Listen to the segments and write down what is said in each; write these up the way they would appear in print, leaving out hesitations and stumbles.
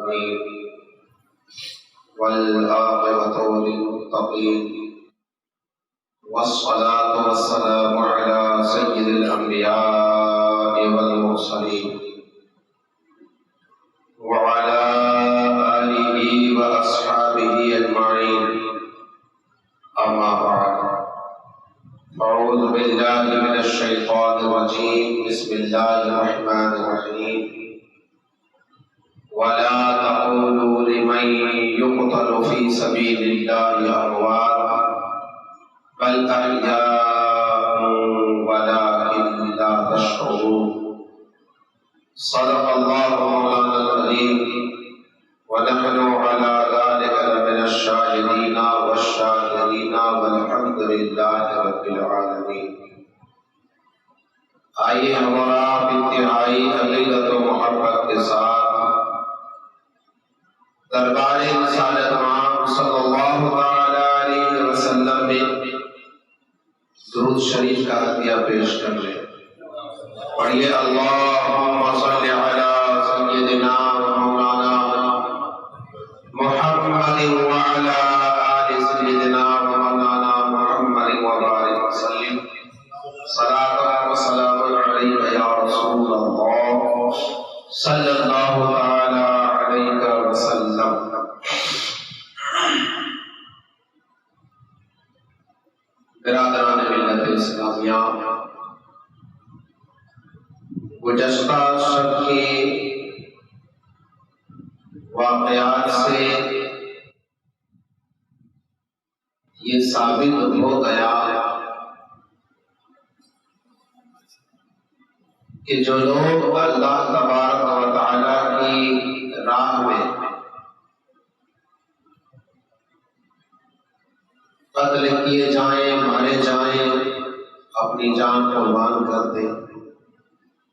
العالمين والعاقبة للمتقين والصلاة والسلام على سيد الأنبياء والمرسلين وعلى آله وأصحابه أجمعين أما بعد أعوذ بالله من الشيطان الرجيم بسم الله الرحمن الرحيم ولا تقولوا لمن يقتل في سبيل الله أموات بل أحياء ولكن لا تشعرون صدق الله مولانا العظيم ونحن على ذلك لمن الشاهدين والشاكرين والحمد لله رب العالمين. آئیے ہمارا انتہائی عقیدت و محبت کے ساتھ دربار رسالت امام صلی اللہ علیہ وسلم میں درود شریف کا عطیہ پیش کر لیں. پڑھیے اللہم صلی علی سیدنا مولانا محمد وعلی آل سیدنا مولانا محمد وبارک وسلم. صلاۃ و سلام علیک یا رسول اللہ صلی اللہ تعالی علیہ وسلم. برادران ملت اسلامیہ، گزشتہ شب کے واقعات سے یہ ثابت ہو گیا کہ جو لوگ اللہ تبارک و تعالی کی راہ میں قتل کیے جائیں، مارے جائیں، اپنی جان قربان کر دیں،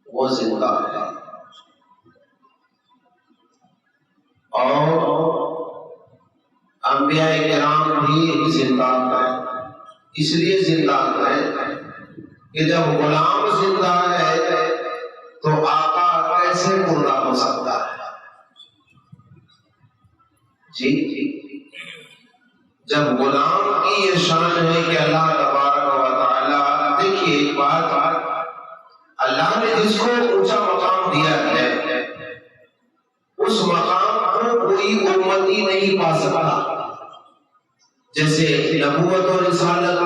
وہ زندہ ہے. اور انبیاء کرام بھی زندہ ہے. اس لیے زندہ ہے کہ جب غلام زندہ ہے تو آقا کیسے مردہ ہو سکتا ہے؟ جی جب غلام کی یہ شان ہے کہ اللہ تبارک و تعالی، دیکھیے ایک بات، اللہ نے جس کو اونچا مقام دیا ہے اس مقام کو کوئی امتی نہیں پا سکتا. جیسے نبوت اور رسالت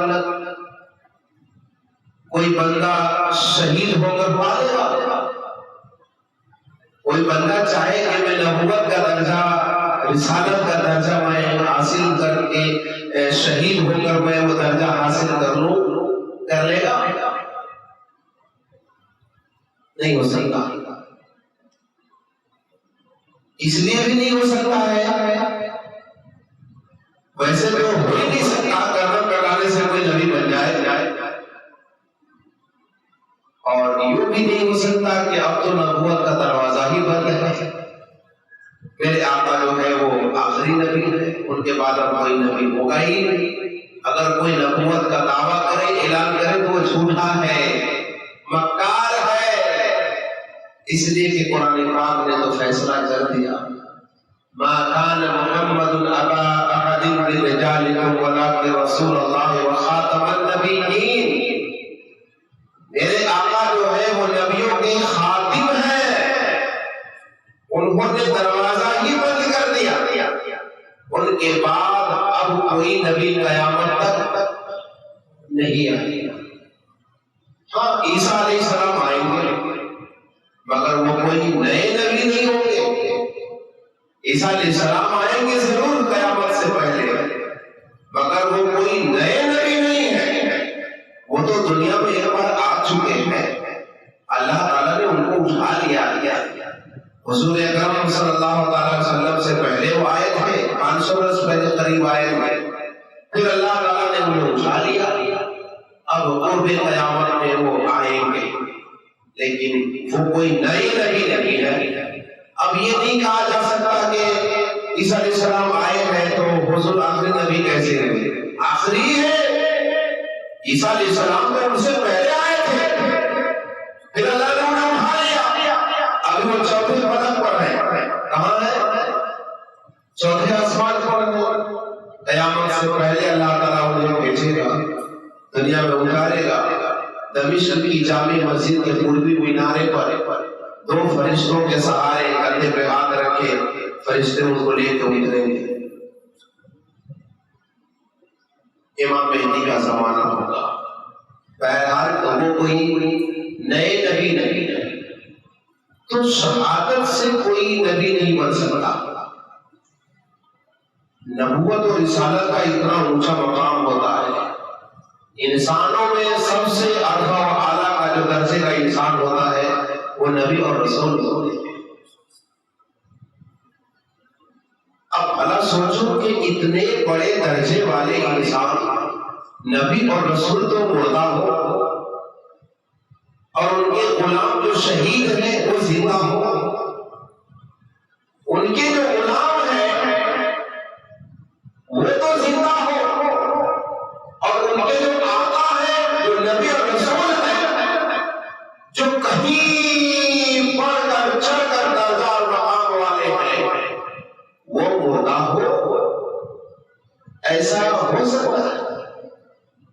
کوئی بندہ شہید ہو کر پا لے گا؟ کوئی بندہ چاہے کہ میں نبوت کا درجہ، رسالت کا درجہ میں حاصل کر کے شہید ہو کر میں وہ درجہ حاصل کر لوں، کر لے گا؟ نہیں ہو سکتا. اس لیے بھی نہیں ہو سکتا ہے، ویسے تو ہو ہی نہیں سکتا کرم کرانے سے کوئی نبی بن جائے. اور یوں بھی نہیں ہو سکتا کہ اب تو نبوت کا دروازہ ہی بند ہے، میرے آقا جو ہے وہ آخری نبی ہے، ان کے بعد اب کوئی نبی ہوگا ہی نہیں. اگر کوئی نبوت کا دعویٰ کرے، اعلان کرے تو وہ جھوٹا ہے، مکار ہے. اس لیے کہ قرآن پاک نے تو فیصلہ کر دیا، ما کان محمد ابا احد من رجالکم ولکن رسول اللہ وخاتم النبیین. میرے آقا جو ہے وہ نبیوں کے خاتم ہیں، انہوں نے دروازہ ہی بند کر دیا. ان کے بعد اب کوئی نبی قیامت تک نہیں آئے گا. ہاں عیسیٰ علیہ السلام آئیں گے مگر وہ کوئی نئے نبی نہیں ہوں گے. عیسیٰ علیہ السلام آئیں گے ضرور قیامت سے پہلے، مگر وہ کوئی نئے نبی نہیں ہے. وہ تو دنیا میں ایک بار آ چکے ہیں، اللہ تعالیٰ نے ان کو اٹھا لیا. حضور اکرم صلی اللہ علیہ وسلم سے پہلے وہ آئے تھے، 500 برس پہلے قریب آئے تھے، پھر اللہ تعالیٰ نے انہیں اٹھا لیا. اب قرب قیامت میں وہ آئیں گے، لیکن وہ کوئی نئی نبی نہیں ہے. اب یہ نہیں کہا جا سکتا کہ عیسیٰ علیہ السلام آئے ہیں تو حضور آخری نبی کیسے ہوئے؟ آخری ہے. عیسیٰ علیہ السلام تو ان سے پہلے آئے تھے، پھر اللہ نے انہیں اٹھا لیا. ابھی وہ چوتھے پدم پر ہیں. کہاں ہے؟ قیامت سے پہلے اللہ تعالیٰ انہیں بھیجے گا، دنیا میں اتارے گا۔ دمشق کی جامع مسجد کے پوربی مینارے پر دو فرشتوں کے سہارے کندھے پہ ہاتھ رکھے فرشتے ان کو لے کے اتریں گے۔ امام مہدی کا زمانہ ہوگا۔ بہرحال تو وہ کوئی نئے نبی نہیں ہے، تو شہادت سے کوئی نبی نہیں بن سکتا۔ نبوت اور رسالت کا اتنا اونچا مقام ہوتا ہے، انسانوں میں سب سے ارفع و اعلیٰ کا جو درجے کا انسان ہوتا ہے وہ نبی اور رسول ہوتے ہیں۔ اب بھلا سوچو کہ اتنے بڑے درجے والے انسان نبی اور رسول تو مردہ ہو، اور ان کے غلام جو شہید ہیں وہ زندہ ہو، ان کے جو غلام ہیں وہ تو زندہ ہو، اور ان کے جو آقا ہیں جو نبی اور رسول ہیں جو کہیں بڑھ کر چڑھ کر درجہ اور مقام والے ہیں وہ مردہ ہو۔ ایسا ہو سکتا ہے؟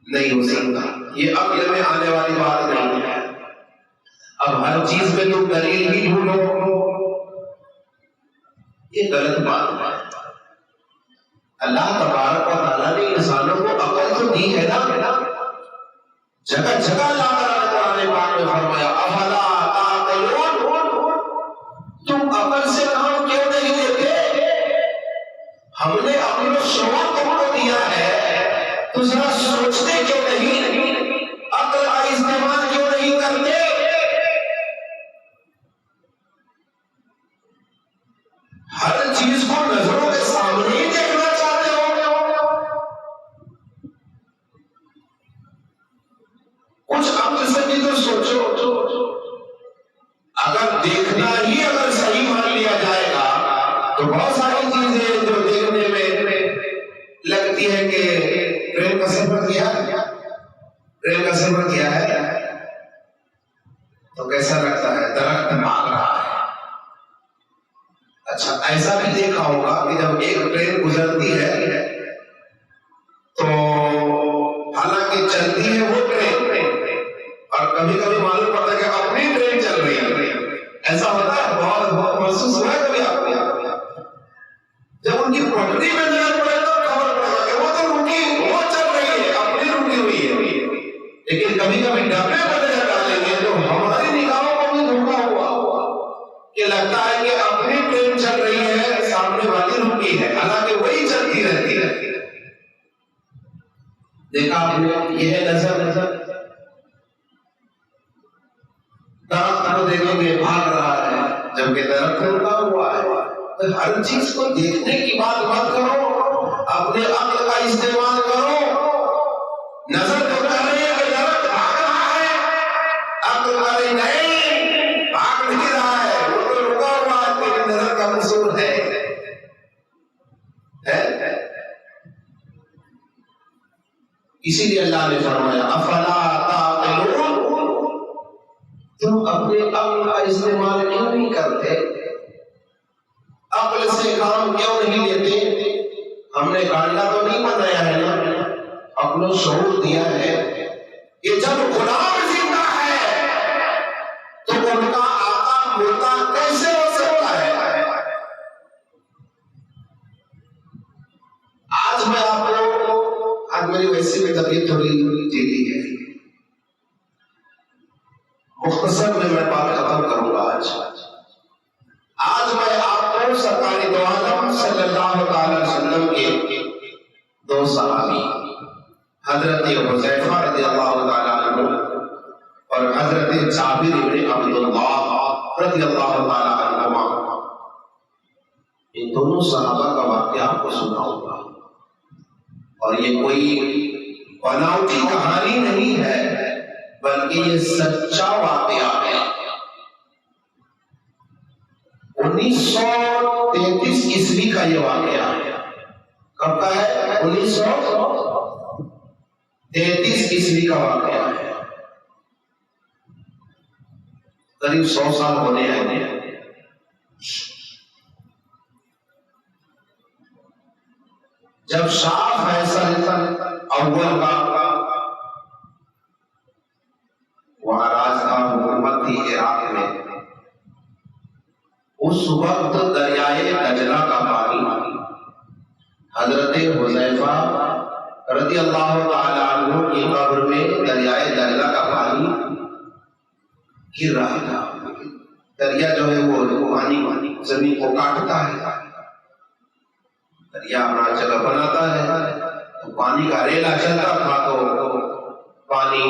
نہیں ہو سکتا، یہ عقل میں آنے والی بات نہیں ہے۔ اب ہر چیز میں تم دلیل ہی ڈھونڈو، یہ غلط بات ہے۔ اللہ تبارک و تعالیٰ نے انسانوں کو عقل تو دی ہے نا، جگہ جگہ اللہ تعالیٰ نے قرآن پاک میں فرمایا افلا تعقلون، تم عقل سے کام کیوں نہیں لیتے؟ ہم نے اپنے شعور تم کو دیا ہے تو ذرا سوچتے کیوں نہیں؟ عقل کا استعمال کیوں نہیں کرتے؟ ہر چیز کو نظروں کے سامنے ہی دیکھنا چاہتے ہو۔ کچھ عقل سے بھی تو سوچو، اگر دیکھنا ہی اگر صحیح مان لیا جائے گا تو بہت ساری چیزیں جو دیکھنے میں لگتی ہے کہ ٹرین کا سفر کیا ہے تو کیسا لگتا ہے؟ درخت بھاگ رہا ہے۔ اچھا ایسا بھی دیکھا ہوگا کہ جب ایک ٹرین گزرتی ہے تو حالانکہ چلتی ہے وہ ٹرین، اور کبھی کبھی معلوم پڑتا ہے کہ اپنی ٹرین چل رہی ہے، ایسا ہوتا ہے؟ بہت محسوس ہوا ہے کبھی آپ کو؟ جب ان کی پٹری میں نظر پڑے تو خبر پڑے کہ وہ تو رکی، وہ چل رہی ہے، اپنی رکی ہوئی ہے۔ لیکن کبھی کبھی ڈبے پر نظر ڈالیں گے تو ہماری نگاہوں کو بھی دھوکا ہوا کہ لگتا ہے کہ اپنی ٹرین چل رہی ہے، سامنے والی رکی ہے، حالانکہ وہی چلتی رہتی ہے۔ دیکھا آپ نے؟ یہ ہے نظر۔ درخت کو دیکھیں گے بھاگ رہا ہے جبکہ درخت رکا ہوا ہے۔ تو ہر چیز کو دیکھنے کی بات مت کرو، اپنے عقل کا استعمال کرو۔ نظر تو کہہ رہی ہے کہ درخت بھاگ رہا ہے، عقل کہہ رہی نہیں بھاگ نہیں رہا ہے، وہ تو رکا ہوا ہے، تیری نظر کا قصور ہے۔ اسی لیے اللہ نے فرمایا افلا تعقلون، تم اپنے عقل کا استعمال کیوں نہیں کرتے؟ عقل سے کام کیوں نہیں لیتے؟ ہم نے گاڑیاں تو نہیں بنایا ہے نا، اپنا شعور دیا ہے۔ یہ جب غلام زندہ ہے تو ان کا آقا مردہ کیسے ہو سکتا ہے؟ آج میں آپ کو، آج میری ویسے میں طبیعت تھوڑی ڈھیلی ہے، مختصر میں بات ختم کروں گا۔ آج میں آپ کو سرکار دو عالم صلی اللہ تعالی وسلم کے دو صحابی حضرت حذیفہ رضی اللہ تعالی عنہ اور حضرت جابر بن عبداللہ رضی اللہ تعالی عنہما، ان دونوں صحابہ کا واقعہ آپ کو سناؤں گا، اور یہ کوئی بناوٹی کہانی نہیں ہے بلکہ یہ سچا واقعہ ہے۔ 1933 عیسوی کا یہ واقعہ ہے۔ کب کا ہے؟ 1933 عیسوی کا واقعہ ہے، قریب 100 سال ہونے آئے۔ جب شاہ فیصل اول کا وہاں راج کا حکومت تھی عراق میں، اس وقت دریائے دجلہ کا پانی حضرت حذیفہ رضی اللہ تعالی عنہ کی قبر میں دریائے دجلہ کا پانی گر رہا تھا۔ دریا جو ہے وہ پانی زمین کو کاٹتا ہے، دریا اپنا جگہ بناتا ہے، تو پانی کا ریلا چلتا تھا تو پانی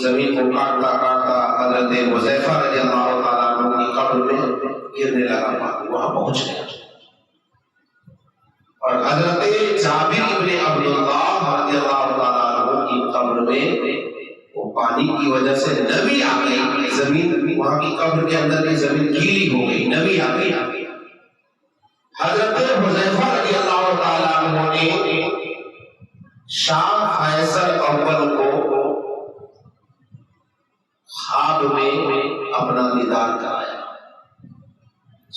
زمین کو کاٹتا کاٹتا حضرت حذیفہ رضی اللہ تعالیٰ عنہ کی قبر میں گرنے لگا، پانی وہاں پہنچ گیا۔ اور حضرت جابر بن عبداللہ رضی اللہ تعالیٰ عنہ کی قبر میں وہ پانی کی وجہ سے نمی آ گئی، زمین وہاں کی قبر کے اندر کی زمین گیلی ہو گئی، نمی آ گئی۔ حضرت حذیفہ رضی اللہ تعالیٰ عنہ نے شاہ فیصل اول کو خواب میں اپنا دیدار کرایا۔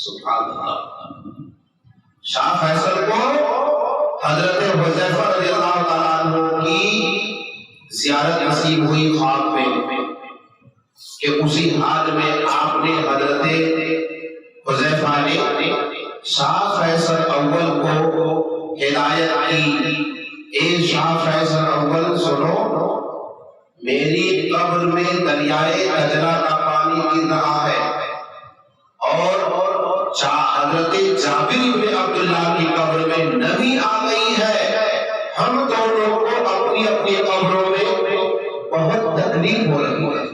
سبحان اللہ، شاہ فیصل کو حضرت حذیفہ رضی اللہ تعالیٰ عنہ کی زیارت نصیب ہوئی خواب میں، کہ اسی حال میں آپ نے حضرت حذیفہ نے شاہ فیصل اول کو ہدایت کی، اے شاہ فیصل اول سنو، میری قبر میں دریائے دجلہ کا پانی گر رہا ہے، اور حضرت جابر بن عبداللہ کی قبر میں نمی آ گئی ہے، ہم دونوں کو اپنی اپنی قبروں میں بہت تکلیف ہو رہی ہے۔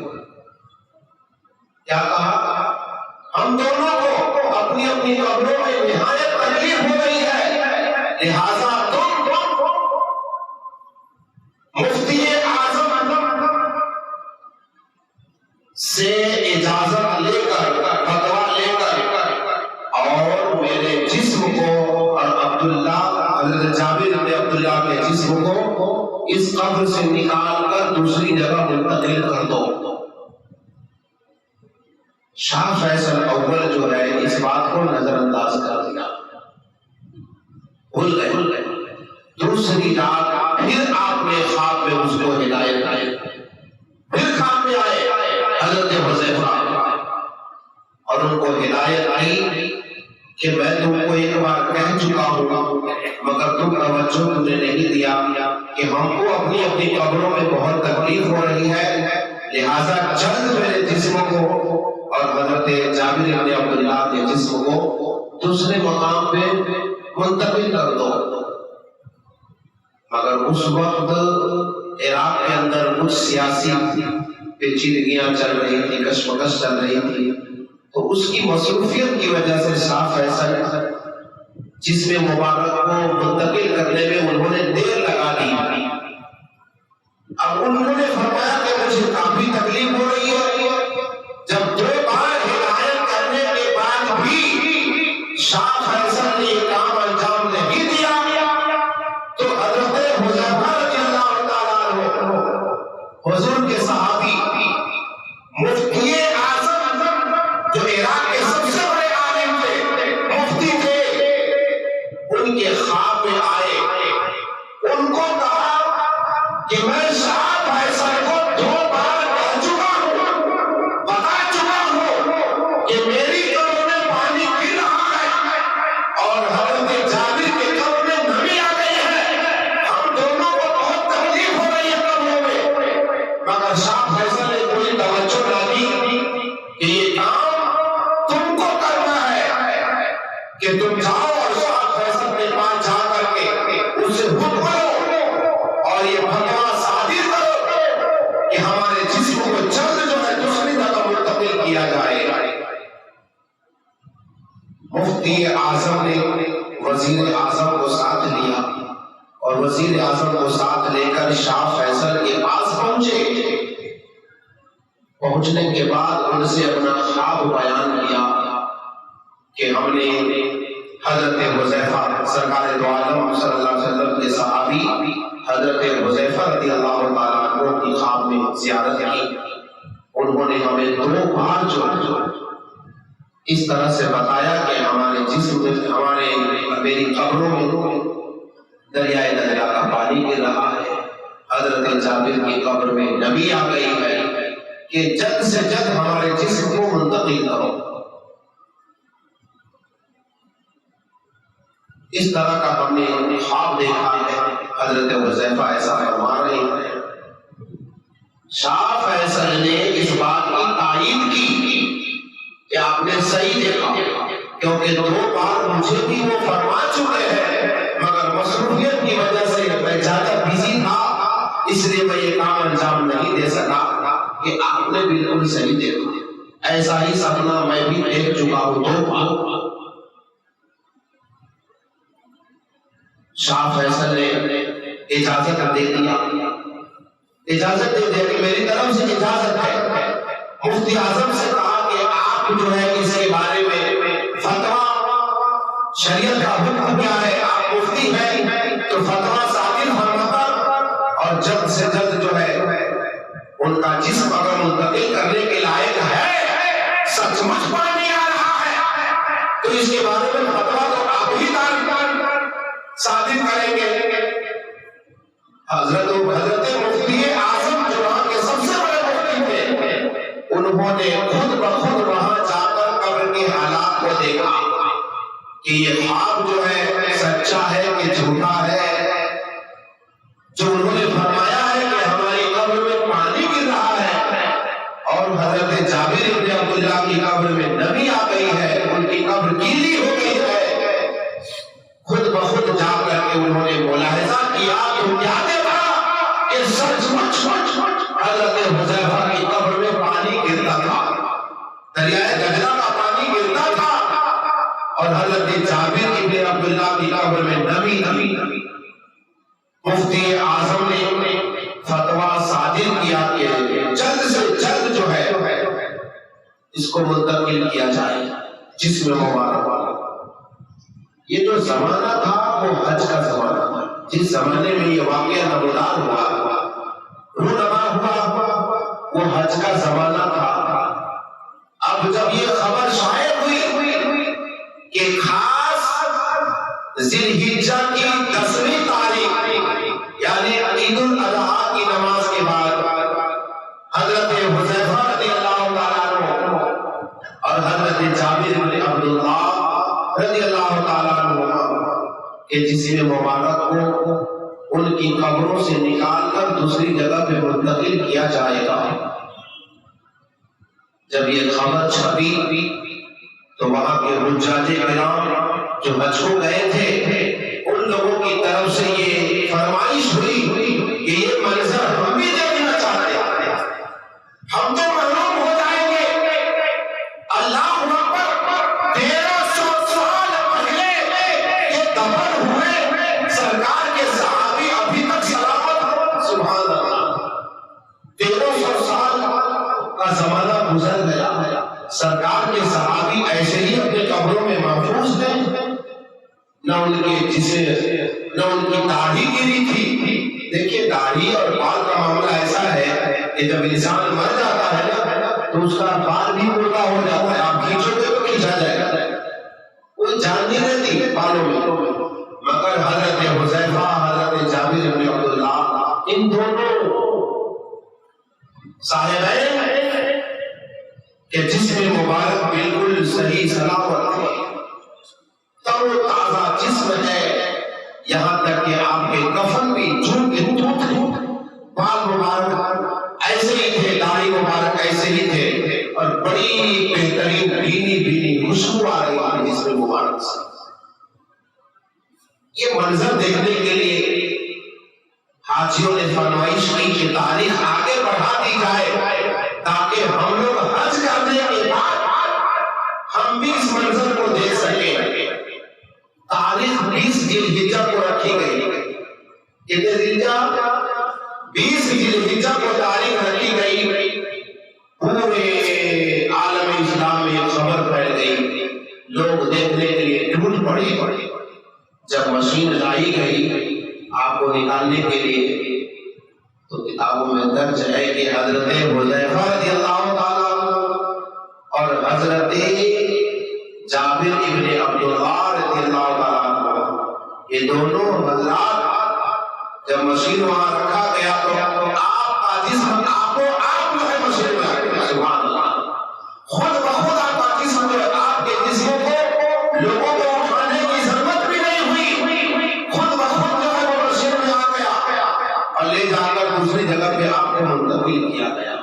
کیا کہا؟ ہم دونوں کو اپنی اپنی قبروں میں نہایت تکلیف ہو رہی ہے، لہذا تم مفتی اعظم سے اجازت لے کر، فتویٰ لے کر، اور میرے جسم کو اور عبداللہ حضرت جابر بن عبداللہ کے جسم کو اس قبر سے نکال کر دوسری جگہ منتقل کر دو۔ شاہ فیصل اول جو ہے اس بات کو نظر انداز کر دیا، بھول گئے۔ دوسری رات پھر آپ نے خواب میں اس کو ہدایت آئی، پھر خواب میں آئے حضرت حذیفہ اور ان کو ہدایت آئی کہ میں تم کو ایک بار کہہ چکا ہوں، مگر تم توجہ تم نے نہیں دیا کہ ہم کو اپنی اپنی قبروں میں بہت تکلیف ہو رہی ہے، لہذا جلد میرے جسم کو اور حضرت جابر بن عبداللہ کے جسم کو دوسرے مقام پہ منتقل کر دو۔ مگر اس وقت عراق کے اندر کچھ سیاسی پیچیدگیاں چل رہی تھی، کشمکش چل رہی تھی، تو اس کی مصروفیت کی وجہ سے شاہ فیصل جسم مبارک کو منتقل کرنے میں انہوں نے دیر لگا دی۔ اب انہوں نے فرمایا کہ مجھے کافی تکلیف ہو رہی ہے۔ جب دو بار ہدایت کرنے کے بعد بھی شاہ فیصل نے یہ کام انجام نہیں دیا، تو حضرت حذیفہ رضی اللہ تعالیٰ عنہ حضور کے صحابی مفتی اعظم جو عراق کے سب سے بڑے عالم تھے، مفتی تھے، ان کے خواب میں آئے، ان کو کہا کہ میں شاہ فیصل کو دو بار کہہ چکا ہوں، بتا چکا ہوں کہ میری قبر میں پانی گر رہا ہے اور حضرت جابر کے قبر میں نمی آ گئی ہے، ہم دونوں کو بہت تکلیف ہو رہی ہے قبروں میں، مگر شاہ فیصل نے کوئی توجہ نہ دی کہ یہ کام تم کو کرنا ہے، کہ تم جاؤ اور شاہ فیصل کے پاس جا کر کے اسے حکم کرو اور یہ فتویٰ صادر کرو کہ ہمارے جسم کو جلد جو ہے دوسری جگہ منتقل کیا جائے۔ مفتی اعظم نے وزیر اعظم کو ساتھ لیا اور وزیر اعظم کو ساتھ لے کر شاہ فیصل کے پاس پہنچے۔ پہنچنے کے بعد ان سے اپنا خواب بیان کیا کہ ہم نے حضرت حذیفہ سرکار دو عالم صلی اللہ علیہ وسلم کے صحابی حضرت حذیفہ رضی اللہ تعالیٰ عنہ کی خواب میں زیارت کی، انہوں نے ہمیں دو بار جو اس طرح سے بتایا کہ ہمارے جسم میں، میری قبروں میں دریائے دجلہ کا پانی گر رہا ہے، حضرت جابر کی قبر میں نبی آ گئی ہے کہ جلد سے جلد ہمارے جسم کو منتقل کرو۔ اس طرح کا ہم نے خواب دیکھا ہے۔ حضرت حذیفہ ایسا فرما رہے ہیں۔ شاہ فیصل نے اس بات کی تائید کی کہ آپ نے صحیح دیکھا، کیونکہ 2 بار مجھے بھی وہ فرما چکے ہیں، مگر مصروفیت کی وجہ سے میں زیادہ بزی تھا، اس لیے میں یہ کام انجام نہیں دے سکا کہ آپ نے بالکل صحیح دیکھا۔ ایسا ہی سپنا میں بھی دیکھ چکا ہوں 2 بار۔ شاہ فیصل نے اجازت دے دیا، اجازت دے دیا کہ میری طرف سے اجازت ہے۔ مفتی اعظم سے کہا کہ آپ جو ہے اس کے بارے میں فتویٰ، شریعت کا حکم کیا ہے، آپ مفتی ہیں تو فتویٰ صادر فرما کر، اور جلد سے جلد جو ہے ان کا جسم اگر منتقل کرنے کے لائق ہے، سچ مچ پانی آ رہا ہے، تو اس کے بارے میں فتویٰ تو آپ ہی صادر کریں گے۔ حضرت مفتی اعظم جو وہاں کے سب سے بڑے مفتی تھے، انہوں نے خود بخود وہاں جا کر قبر کے حالات کو دیکھا کہ یہ خواب جو ہے سچا ہے کہ جھوٹا ہے۔ جو انہوں نے فرمایا ہے کہ ہماری قبر میں پانی گر رہا ہے اور حضرت جابر بن عبداللہ کی قبر میں نمی آ گئی ہے، ان کی قبر گیلی ہو گئی ہے، خود بخود جا کر کے انہوں نے ملاحظہ کیا تو کیا دیکھا کہ سچ مچ حضرت حذیفہ کی قبر میں پانی گرتا تھا، دریائے دجلہ کا پانی گرتا تھا، اور حضرت جابر بن عبداللہ کی قبر میں نمی۔ مفتی اعظم نے فتویٰ صادر کیا کہ جلد سے جلد جو ہے اس کو منتقل کیا جائے جسم مبارک۔ یہ جو زمانہ تھا وہ حج کا زمانہ تھا، جس زمانے میں یہ واقعہ نمودار ہوا، رونما ہوا، وہ حج کا زمانہ تھا۔ اب جب یہ خبر شائع ہوئی کہ خاص ذی الحجہ کی 10ویں تاریخ یعنی عید الاضحیٰ کی نماز کے بعد حضرت حذیفہ رضی اللہ تعالیٰ عنہ اور حضرت جابر بن عبداللہ رضی اللہ تعالیٰ عنہ کے جسم مبارک کو ان کی قبروں سے نکال کر دوسری جگہ پہ منتقل کیا جائے گا۔ جب یہ خبر چھپی تو وہاں کے حجاج کرام جو حج کو گئے تھے، ان لوگوں کی طرف سے یہ فرمائش ہوئی کہ یہ منظر ہم بھی دیکھنا چاہتے ہیں، ہم تو محروم ہو جائیں گے۔ اللہ اکبر، 1300 سال پہلے یہ دفن ہوئے سرکار کے صحابی ابھی تک سلامت ہو، سبحان اللہ۔ 1300 سال کا زمانہ گزر گیا، سرکار کے صحابی ایسے ہی اپنے قبروں میں محفوظ ہیں، نہ ان کے جسے نہ ان کی داڑھی گری تھی۔ دیکھیے داڑھی اور بال کا معاملہ ایسا ہے کہ جب انسان مر جاتا ہے نا تو اس کا بال بھی موٹا ہو جاتا ہے، آپ کھینچو گے تو کھینچا جائے گا، کوئی جان نہیں رہتی بالوں میں۔ مگر حضرت حذیفہ، حضرت جابر بن عبداللہ، ان دونوں صاحبین کہ جسم مبارک بالکل صحیح سلامت تھے، تر و تازہ جسم ہے، یہاں تک کہ آپ کے کفن بھی جھوٹ بال مبارک ایسے ہی تھے، داڑھی مبارک ایسے ہی تھے، اور بڑی بہترین بھینی خوشبو آ رہی ہے جسم مبارک سے۔ یہ منظر دیکھنے کے لیے حاجیوں نے فرمائش کی کہ تاریخ آگے بڑھا دی جائے تاکہ ہم لوگ حج کرنے کے بعد ہم بھی اس منظر کو دیکھ سکیں۔ تاریخ 20 ذی الحجہ کو رکھی گئی، کتنے ذی الحجہ؟ 20 ذی الحجہ کو تاریخ رکھی گئی۔ پورے عالم اسلام میں خبر پھیل گئی، لوگ دیکھنے کے لیے ٹوٹ پڑے۔ جب مشین لائی گئی آپ کو نکالنے کے لیے تو کتابوں میں درج ہے کہ حضرت حذیفہ رضی اللہ تعالیٰ اور حضرت جابر بن عبداللہ رضی اللہ تعالیٰ یہ دونوں حضرات جب مشین وہاں رکھا گیا تو آپ کا جسم آپ کو آپ جو ہے مشین میں آ گیا. سبحان اللہ. خود بخود آپ کا جسم جو ہے آپ کے جسم کو لوگوں کو اٹھانے کی ضرورت بھی نہیں ہوئی, خود بخود جو ہے وہ مشین میں آ گیا اور لے جا کر دوسری جگہ پہ آپ کو منتقل کیا گیا.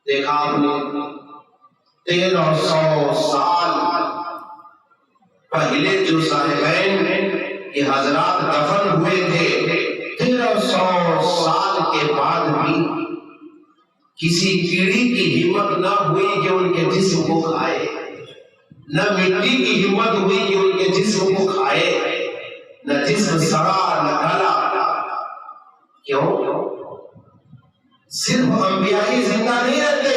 دیکھا آپ نے 1300 سال پہلے جو صالحین کے حضرات دفن ہوئے تھے, 1300 سال کے بعد بھی کسی کیڑی کی ہمت نہ ہوئی کہ ان کے جسم کو کھائے, نہ مٹی کی ہمت ہوئی کہ ان کے جسم کو کھائے, نہ جسم سڑا نہ گلا. کیوں؟ صرف انبیاء ہی زندہ نہیں رہتے,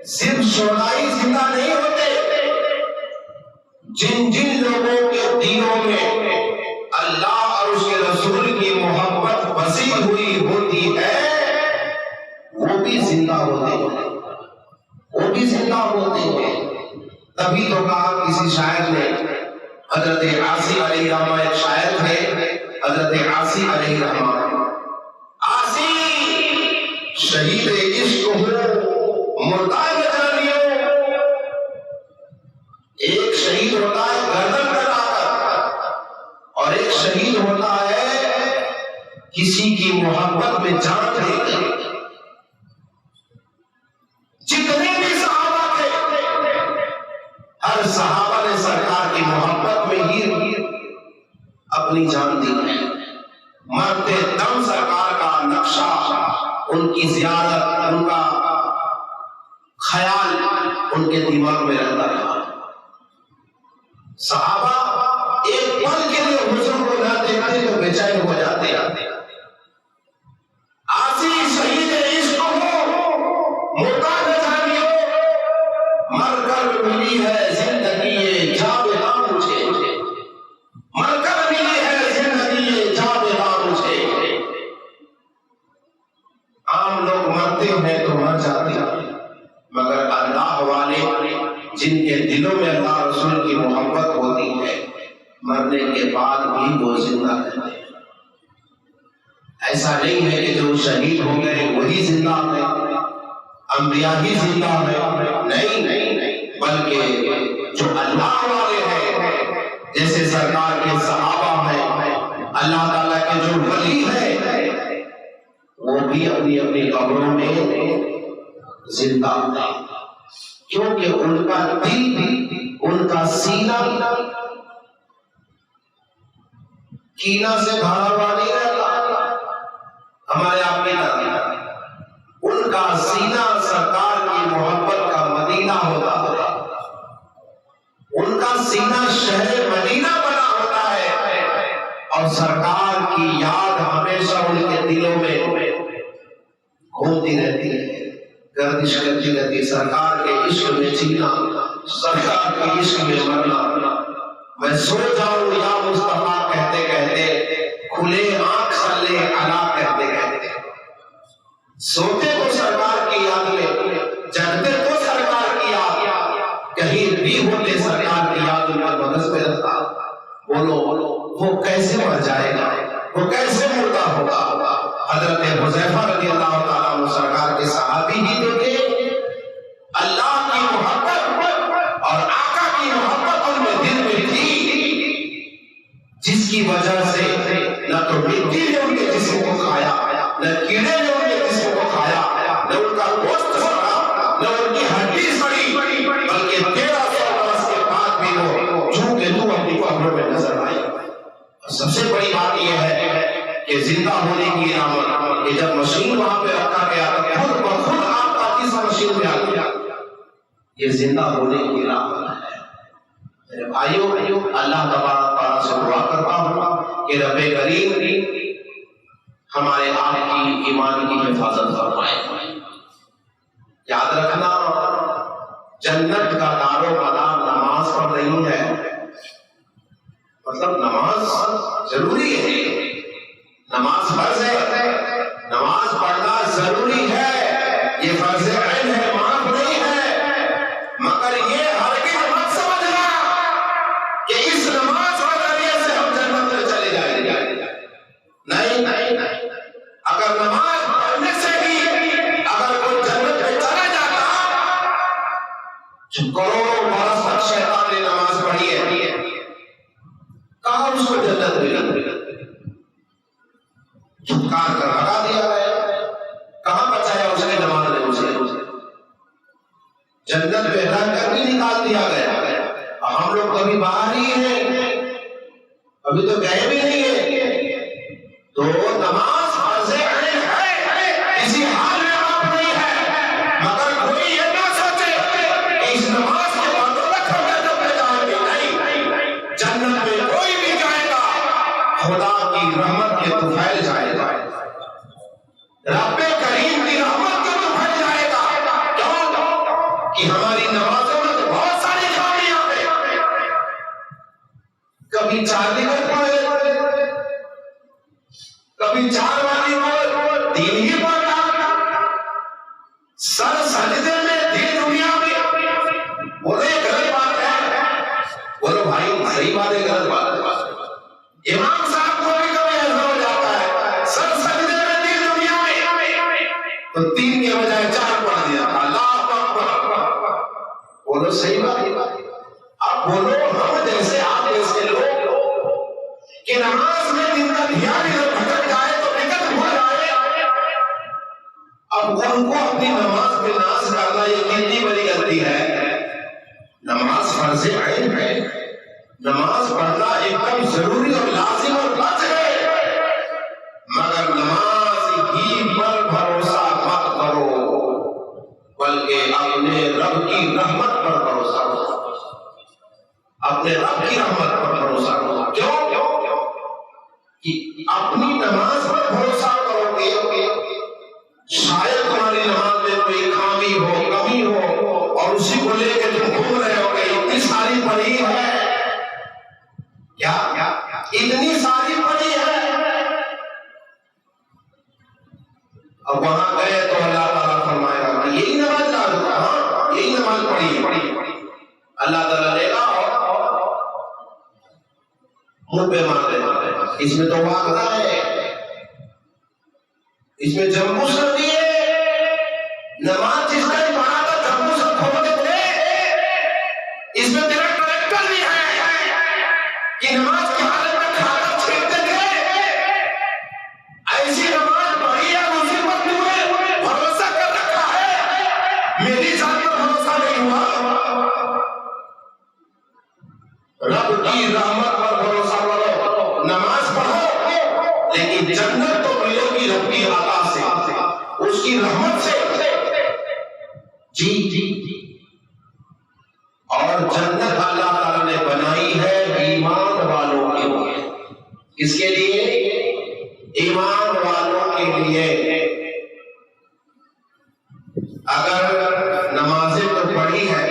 صرف شہداء ہی زندہ نہیں ہوتے. جن جن لوگوں کے دلوں میں اللہ اور اس کے رسول کی محبت بسی ہوئی ہوتی ہے وہ بھی زندہ ہوتے ہیں, وہ بھی زندہ ہوتے ہیں. تبھی تو کہا کسی شاعر نے, حضرت عاصی علیہ الرحمہ ایک شاعر تھے, حضرت عاصی علیہ الرحمہ, عاصی شہید عشق ہو مردہ جانیو. ایک شہید ہوتا ہے گردن کٹا کر, اور ایک شہید ہوتا ہے کسی کی محبت میں جان دے کر. جتنے بھی صحابہ تھے ہر صحابہ نے سرکار کی محبت میں ہی اپنی جان دی ہے. مرتے دم سرکار کا نقشہ, ان کی زیارت, ان کا خیال ان کے دماغ میں رہتا رہا. صحابہ ایک پل کے لیے حضور کو نہ دیکھتے تو بے چین ہو جاتے. عاصی شہید عشق ہو مردہ جانیو, مر کر ملی ہے زندگی جاویداں مجھے, مر کر ملی ہے زندگی جاویداں مجھے. عام لوگ مرتے ہیں تو مر جاتے ہیں, مگر اللہ والے جن کے دلوں میں اللہ رسول کی محبت ہوتی ہے مرنے کے بعد بھی وہ زندہ رہتے ہیں. ایسا نہیں ہے کہ جو شہید ہو گئے وہی زندہ ہیں, انبیاء ہی زندہ ہیں, نہیں, بلکہ جو اللہ والے ہیں جیسے سرکار کے صحابہ ہیں, اللہ تعالیٰ کے جو ولی ہیں وہ بھی اپنی اپنی قبروں میں زندہ ہیں, کیونکہ ان کا دل, ان کا سینہ کینہ سے بھرا ہوا نہیں رہتا. ہمارے آپ کے ان کا سینہ سرکار کی محبت کا مدینہ ہوتا ہے, ان کا سینہ شہر مدینہ بنا ہوتا ہے, اور سرکار کی یاد ہمیشہ ان کے دلوں میں گھومتی رہتی ہے, گردش کرتی رہتی ہے. سرکار کے عشق میں جینا, سرکار کے عشق میں مرنا. میں سو جاؤں یا مصطفیٰ کہتے کہتے, کھلے آنکھ صلی علیہ کہتے کہتے. سوتے تو سرکار کی یاد میں, جگتے تو سرکار کی یاد, کہیں بھی ہوتے سرکار کی یاد ان کا مغز میں رہتا. بولو وہ کیسے مر جائے گا, وہ کیسے مردہ ہوگا. حضرت حذیفہ رضی اللہ تعالیٰ عنہ سرکار کے صحابی ہی تو تھے. اللہ کی محبت اور آقا کی محبت ان میں دل میں تھی, جس کی وجہ سے نہ تو مٹی نے ان کے جسم کو کھایا, نہ کیڑے نے ان کے جسم کو کھایا, نہ ان کا گوشت سڑا, نہ ان کی ہڈی سڑی, بلکہ 1300 برس کے بعد بھی وہ چونکہ تو اپنی قبروں میں نظر آئی. سب سے بڑی بات یہ ہے کہ زندہ ہونے کی علامت کہ جب مشین وہاں پہ رکھا گیا تو خود بخود آپ کا جسم مشین میں آ گیا, یہ زندہ ہونے کی علامت ہے. میرے بھائیوں, اللہ تبارک تعالیٰ سے دعا کرتا ہوں کہ رب کریم ہمارے آپ کی ایمان کی حفاظت فرمائے. یاد رکھنا جنت کا دار و مدار نماز پر نہیں ہے, مطلب نماز ضروری ہے, نماز فرض ہے, نماز پڑھنا ضروری ہے, یہ فرض عین ہے, معاف نہیں ہے. مگر یہ ہرگز مت سمجھنا کہ اس نماز کے ذریعے سے ہم جنت میں چلے جائیں گے. کہاں اس کو جنت ملی؟ چھٹکار کر بھگا دیا گیا، کہاں بچایا اس کی نماز نے اسے؟ جنت میں رہ کر بھی نکال دیا گیا۔ ہم لوگ کبھی باہر ہی ہیں، ابھی تو گئے بھی نہیں ہیں، تو نماز فرض عین ہے، کسی حال میں آپ نہیں ہے، مگر کوئی یہ نہ سوچے کہ اس نماز کے بدولت ہم جنت میں جائیں گے، نہیں، جنت میں کوئی بھی جائے گا خدا کی رحمت کے طفیل جائے گا، رب کریم کی رحمت کے طفیل جائے گا۔ کیوں؟ کہ ہماری نمازوں میں تو بہت ساری خامیاں ہیں، کبھی 4 نفل پڑھے، کبھی 4 والی ہو، 3 ہی پڑھنا، سر سجدے میں دل دنیا میں، بولے غلط بات ہے، بولو بھائی صحیح بات ہے، غلط بات ہے۔ امام صاحب کو بھی کبھی ایسا ہو جاتا ہے، سر سجدے میں دل دنیا میں، تو 3 کے بجائے 4 پڑھ دیا، اللہ اکبر، بولو صحیح بات ہے۔ اب بولو ہم جیسے آپ جیسے لوگ کہ نماز میں دن کا دھیان ادھر بھٹک جائے تو نکل بھول جائے، اب ان کو اپنی نماز پہ ناز کرنا یہ کتنی بڑی غلطی ہے۔ نماز فرض عین ہے، نماز پڑھنا ایک دم ضروری اور لازم اور فرض ہے، مگر نماز ہی پر بھروسہ مت کرو، بلکہ اپنے رب کی رحمت پر بھروسہ کرو، اپنے رب کی رحمت پر بھروسہ کرو۔ کیوں؟ کہ اپنی نماز پر بھروسہ کرو گے، شاید تمہاری نماز میں کوئی خامی ہو، کمی ہو، اور اسی کو لے کے تم گھوم رہے ہو گے، اتنی ساری پڑھی ہے، کیا اتنی ساری پڑھی ہے، اب وہاں گئے تو اللہ تعالیٰ فرمائے گا کہ یہی نماز لا دو، ہاں یہی نماز پڑھی، اللہ تعالیٰ لے گا اور منہ پہ مار دے گا، اس میں تو واقعہ ہے، اس میں جمبو سر دیے، نماز جس نے پڑھا تھا جمبو سر کھول کے دے، اس میں تیرا کریکٹر بھی ہے کہ نماز کی حالت میں کھانا چھینکتے تھے، ایسی نماز پڑھی ہے، اسی پر تو نے بھروسہ کر رکھا ہے، میری ذات پر بھروسہ نہیں ہوا، رب کی رحمت پر بھروسہ کرو، نماز پڑھو، لیکن جنت تو ملے گی رب کی عطا سے، اس کی رحمت سے، جی، اور جنت اللہ تعالیٰ نے بنائی ہے ایمان والوں کے لیے، کس کے لیے؟ ایمان والوں کے لیے۔ اگر نمازیں تو پڑھی ہے،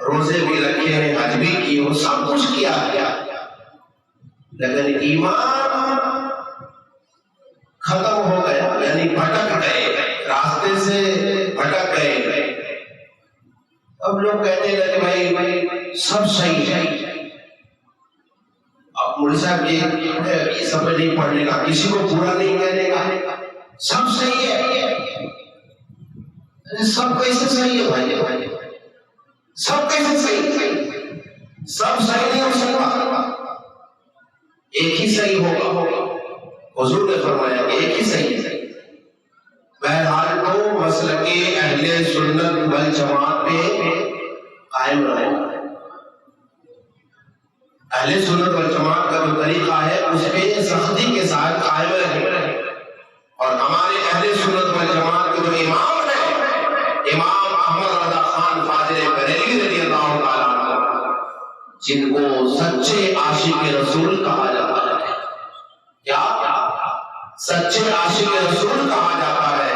روزے بھی رکھے ہیں، حج بھی کیے، وہ سب کچھ کیا، لیکن ایمان ختم ہو گیا، یعنی بھٹک گئے، راستے سے بھٹک گئے، اب لوگ کہتے ہیں کہ بھائی سب صحیح ہے، اب مولوی صاحب یہ سب نہیں پڑھنے کا، کسی کو پورا نہیں کہنے کا، سب صحیح ہے، سب کیسے صحیح ہے بھائی، سب کیسے صحیح ہے؟ سب صحیح نہیں ہو سکتا، ایک ہی صحیح ہوگا، حضور نے فرمایا کہ ایک ہی صحیح ہے۔ بہرحال تو مسلک اہل سنت والجماعت پہ قائم رہو، اہل سنت والجماعت کا جو طریقہ ہے اس پہ سختی کے ساتھ قائم رہے، اور ہمارے اہل سنت والجماعت کے جو امام ہیں، امام احمد رضا خان فاضل بریلوی رضی اللہ تعالیٰ عنہ، جن کو سچے عاشق رسول کہا جاتا ہے، کیا سچے عاشق رسول کہا جاتا ہے،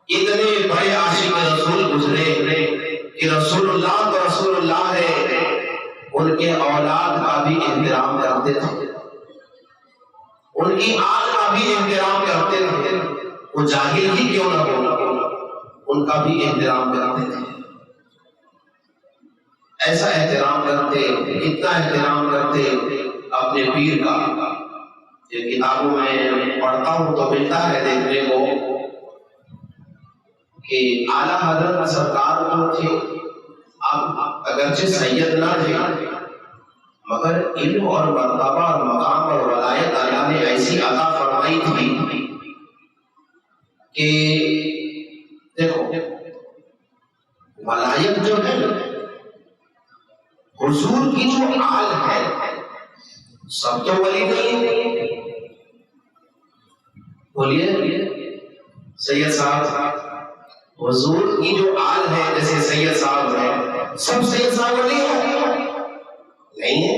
اتنے بڑے عاشق رسول گزرے کہ رسول اللہ تو رسول اللہ ہے، ان کے اولاد کا بھی احترام کرتے تھے، ان کی آل کا بھی احترام کرتے تھے، وہ جاہل ہی کیوں نہ ہو، ان کا بھی احترام کرتے تھے، ایسا احترام کرتے، اتنا احترام کرتے اپنے پیر کا، یہ کتابوں میں پڑھتا ہوں تو ملتا ہے دیکھنے کو کہ اعلیٰ حضرت سرکار جو تھے، اب اگرچہ سید نہ تھے مگر علم اور مرتبہ اور مقام اور ولایت اللہ نے ایسی عطا فرمائی تھی کہ دیکھو ولایت جو ہے حضور کی جو آل ہے سب تو ولی نہیں. بولیے سید صاحب حضور کی جو آل ہے جیسے سید صاحب ہے سب سید صاحب ولی نہیں ہے.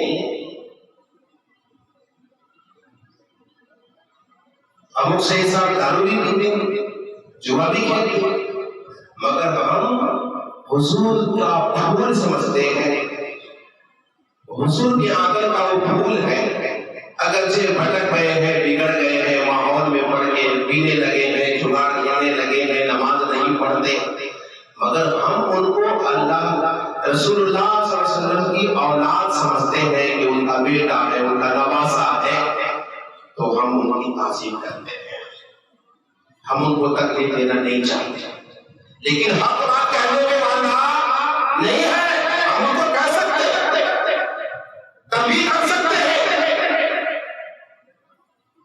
ہم سید صاحب دارو بھی پیتے ہیں جوا بھی کھاتے ہیں مگر ہم حضور کا پھول سمجھتے ہیں. حضور کی آنکھ کا وہ پھول ہے اگرچہ بھٹک گئے ہیں بگڑ گئے ہیں ماحول میں پڑ کے پینے لگے ہیں جگاڑ کرنے لگے ہیں نماز نہیں پڑھتے مگر ہم ان کو اللہ رسول اللہ صلی اللہ علیہ وسلم کی اولاد سمجھتے ہیں کہ ان کا بیٹا ہے ان کا نواسا ہے تو ہم ان کی تعظیم کرتے ہیں. ہم ان کو تکلیف دینا نہیں چاہتے لیکن حق بات کہنے میں مانا نہیں ہے. ہم ان کو کہہ سکتے تنبیہ کر سکتے ہیں.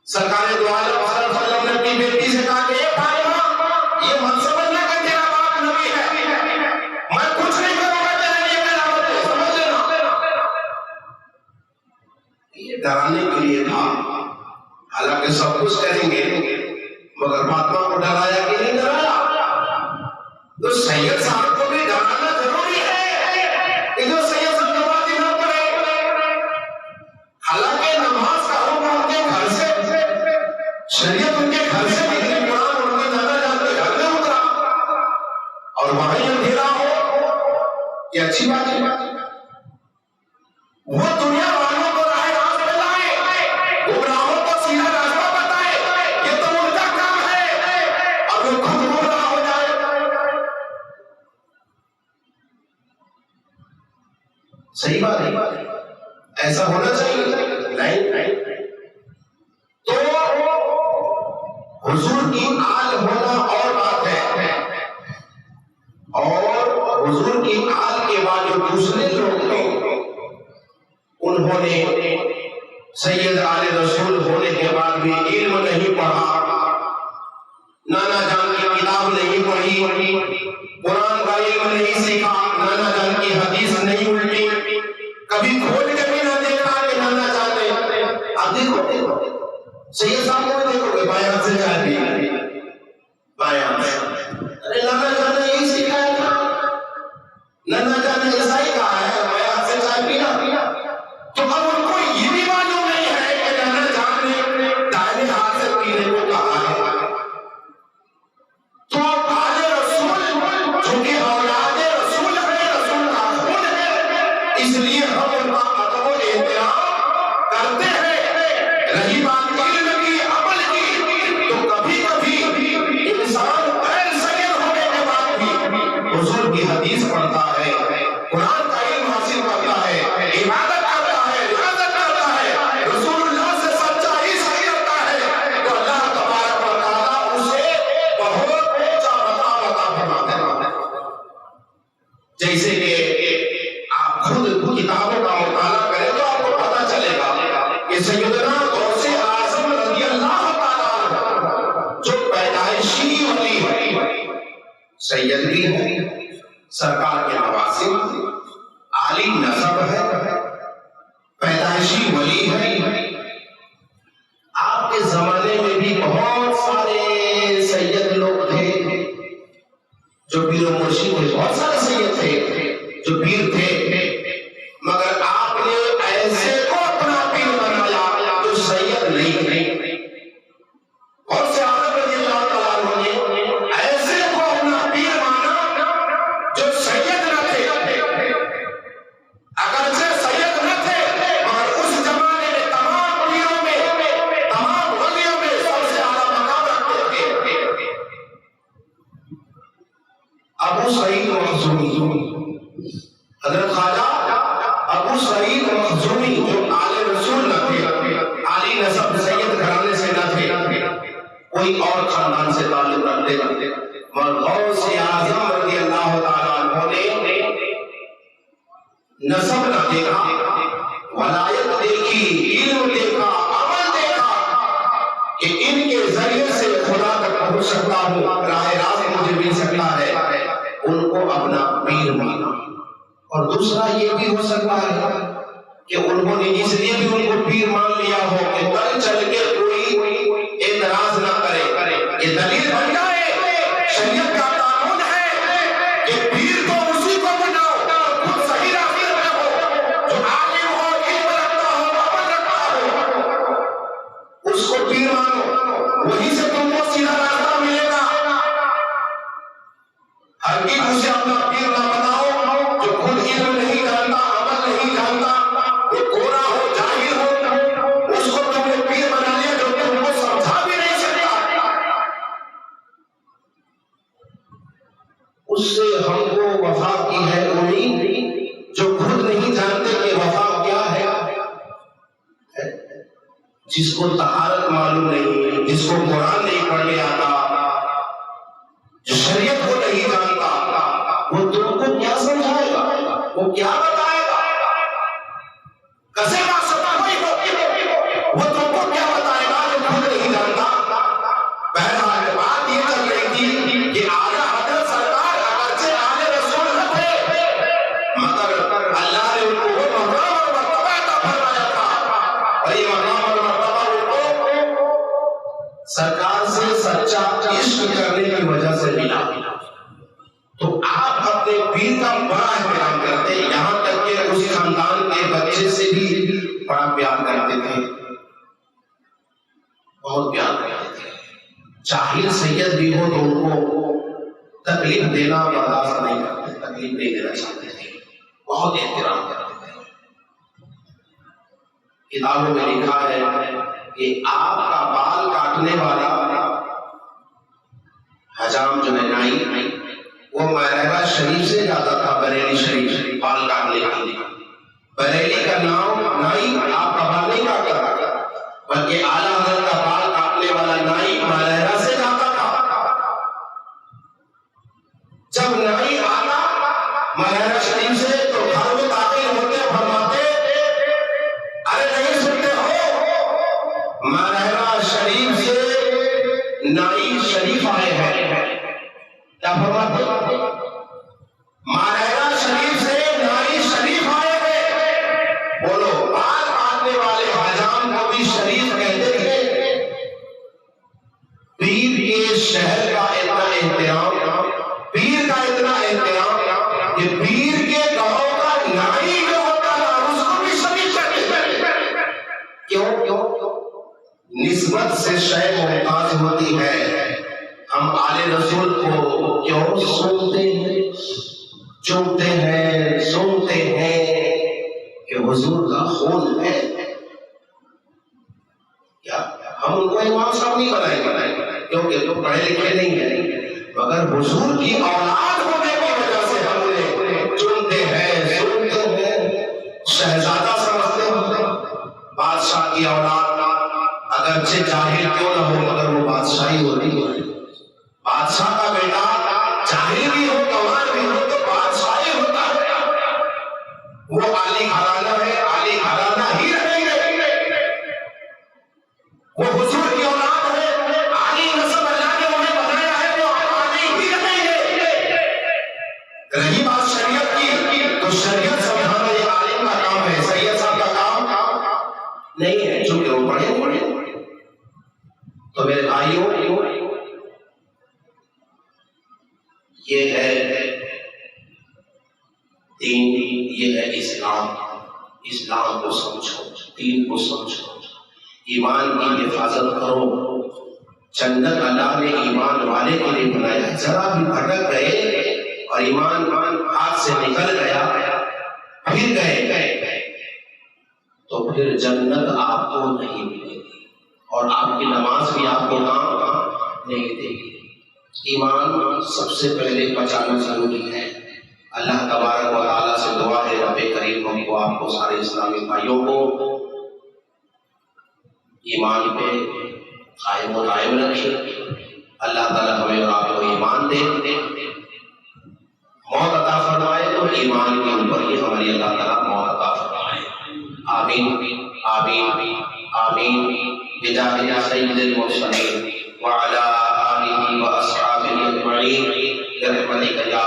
سرکار دو عالم صلی اللہ علیہ وسلم نے اپنی بیٹی سے کہا کہ یہ مت سمجھنا کہ تیرا باپ نبی ہے میں کچھ نہیں کروں گا تیرے لیے میرا باپ سمجھ لینا. یہ ڈرانے کے لیے تھا حالانکہ سب کچھ کریں گے مگر فاطمہ کو ڈرایا کہ نہیں ڈرایا. تو سید صاحب کو بھی ڈرانا ضروری ہے کہ جو سید صاحب نمازی نہ پڑھے حالانکہ نماز کا حکم ان کے گھر سے شریعت ان کے گھر سے نکلی قرآن ان کے نانا جان کے گھر میں اترا اور وہاں یہ اندھیرا ہو یہ اچھی بات ہے. وہ دنیا والوں کو راہ راست دلائے گمراہوں کو سیدھا راستہ بتائے یہ تو ان کا کام ہے اور وہ خود گمراہ ہو جائے. صحیح بات ہے ایسا ہونا چاہیے نہیں. تو حضور کی آل ہونا اور بات ہے اور حضور کی آل کے بعد جو دوسرے لوگ ہیں انہوں نے سید آل رسول ہونے کے بعد بھی علم نہیں پڑھا نانا جان کی کتاب نہیں پڑھی قرآن کا علم نہیں سیکھا نانا جان کی حدیث نہیں الٹی کبھی کھول کے بھی نہ دیکھا کہ نانا جان نے. اب دیکھو سید صاحب کو دیکھو کہ بایاں سے چائے پی بایاں ارے نانا جان نے یہی سکھایا تھا نانا جان نے ایسا ہی کہا ہے بایاں سے چائے پینا. تو اب ان کو یہ بھی معلوم نہیں ہے کہ نانا جان نے دائیں ہاتھ سے پینے کو کہا ہے. تو آل رسول چونکہ اولاد رسول ہے رسول کا خون ہے اس لیے ہم ان کا ادب و احترام کرتے ہیں. رہی بات علم کی عمل کی تو کبھی کبھی انسان غیر سید ہونے کے بعد بھی حضور کی حدیث پڑھتا ہے قرآن کا علم حاصل کرتا ہے عبادت کرتا ہے ریاضت کرتا ہے رسول اللہ سے سچائی صحیح کرتا ہے تو اللہ تبارک و تعالیٰ اسے بہت اونچا مقام عطا فرماتے ہیں. جیسے کہ آپ خود کتابوں کا مطالعہ کریں تو آپ کو پتہ چلے گا کہ سیدنا غوث اعظم رضی اللہ تعالیٰ جو پیدائشی ولی ہے سید بھی ہے سرکار کے نواسے عالی نسب ہے پیدائشی ولی ہے. آپ کے زمانے میں بھی بہت سارے سید لوگ تھے جو پیر و مرشد تھے بہت سارے سید تھے جو پیر تھے مگر آپ نے ایسے کو اپنا پیر بنایا جو سید نہیں تھے. اور سے عالم رضی اللہ تعالیٰ نے ایسے کو اپنا پیر مانا جو سید نہ تھے اگرچہ سید نہ تھے مگر اس زمانے میں اور دوسرا یہ بھی ہو سکتا ہے کہ انہوں نے اس لیے بھی ان کو پیر مان لیا ہو کہ کل چل کے کوئی اعتراض نہ کرے، یہ دلیل بن جائے، شریعت کا قانون ہے کہ پیر تو اسی کو بناؤ خود صحیح راستے میں ہو، جو عالم ہو، علم رکھتا ہو، عمل رکھتا ہو، اس کو پیر مانو، وہیں سے تم کو سیدھا راستہ ملے گا۔ ہر ایک اسے اپنا پیر نہ بناؤ جو خود علم نہیں جانتا، عمل نہیں جانتا، وہ گورا ہو، جاہل ہو، اس کو تم نے پیر بنا لیا جو تم کو سمجھا بھی نہیں سکتا۔ اس سے ہم کو وفا کی ہے امید جو خود نہیں جانتے کہ وفا کیا ہے، جس کو طہارت معلوم نہیں، جس کو قرآن نہیں پڑھنے آتا، جو شریعت کو نہیں جانتا، وہ تم کو کیا سمجھائے گا، وہ کیا بتائے گا؟ کسے کا سپاہی ہو، وہ تم کو کیا بتائے گا جو خود نہیں جانتا؟ بہرحال بات یہ چل رہی تھی کہ اعلیٰ حضرت سرکار اگرچہ اعلی رسول نہ تھے مگر اللہ نے ان کو وہ مقام اور مرتبہ عطا فرمایا تھا، اور یہ مقام اور مرتبہ ان کو سرکار سے سچا عشق کرنے کی وجہ سے ملا۔ تو آپ اپنے پیر کا بڑا احترام کرتے، یہاں تک کہ اس خاندان کے بچے سے بھی بڑا پیار کرتے تھے، بہت پیار کرتے تھے۔ جاہل سید بھی ہو تو ان کو تکلیف دینا برداشت نہیں کرتے، تکلیف نہیں دینا چاہتے تھے، بہت احترام کرتے تھے۔ کتابوں میں لکھا ہے کہ آپ کا بال کاٹنے والا حجام جو ہے نائی، وہ مہربہ شریف سے جاتا تھا، بریلی شریف بال کاٹنے کے لیے۔ بریلی کا نام نائی آپ کا بال نہیں کاٹتا، بلکہ اعلیٰ حضرت کا بال کاٹنے والا نائی مہربہ سے جاتا تھا۔ جب نائی آتا مہربہ شریف سے تو گھر میں داخل ہوتے فرماتے، ارے نہیں سنتے ہو، مہربہ شریف سے نائی شریف آئے ہیں۔ کیا فرماتے؟ مہربہ شریف سے نائی شریف آئے ہیں۔ بولو، بال کاٹنے والے حجام کو بھی شریف کہتے تھے۔ پیر کے شہر کا اتنا احترام، پیر کا اتنا احترام کہ پیر کے گاؤں کا نائی جو ہوتا تھا اس کو بھی شریف کہتے تھے۔ کیوں؟ نسبت سے شے ممتاز ہوتی ہے۔ ہم آل رسول کو کیوں سنتے ہیں، چومتے ہیں، سنتے ہیں کہ حضور کا خون ہے؟ کیا ہم ان کو امام صاحب نہیں بنائے کیونکہ تو پڑھے لکھے نہیں ہیں، مگر حضور کی اولاد ہونے کی وجہ سے ہم انہیں چنتے ہیں، سنتے ہیں، شہزادہ سمجھتے ہیں۔ بادشاہ کی اولاد اگرچہ جاہل کیوں نہ ہو مگر وہ بادشاہی ہوتی ہے۔ بادشاہ کا بیٹا جاہل بھی ہو، گوار بھی ہو تو بادشاہی ہوتا ہے، وہ عالی گھرانہ ہے، عالی گھرانہ ہی رہیں گے۔ وہ حضور کی اولاد ہے، عالی نسب اللہ نے انہیں بنایا ہے، وہ عالی ہی رہیں گے۔ رہی بات شریعت کی تو شریعت سمجھانا یہ عالم کا کام ہے، سید صاحب کا کام نہیں ہے، چونکہ وہ پڑھے۔ تو میرے بھائیوں، یہ ہے دین، یہ ہے اسلام۔ اسلام کو سمجھو، دین کو سمجھو، ایمان کی حفاظت کرو۔ جنت اللہ نے ایمان والے کے لیے بنایا ہے۔ ذرا بھی بھٹک گئے اور ایمان ہاتھ سے نکل گیا، پھر گئے تو پھر جنت آپ کو نہیں ملے گی، اور آپ کی نماز بھی آپ کو کام نہیں دے گی۔ ایمان سب سے پہلے بچانا ضروری ہے۔ اللہ تبارک و تعالیٰ سے دعا ہے رب کریم ہم کو، آپ کو، سارے اسلامی بھائیوں کو ایمان پہ قائم و دائم رکھے۔ اللہ تعالیٰ ہمیں اور آپ کو ایمان دے، موت عطا فرمائے تو ایمان کے اوپر ہی ہماری اللہ تعالیٰ موت عطا فرمائے۔ آمین آمین آمین بجاہ سید المرسلین وعلی آلہ واصحابہ اجمعین برحمتک یا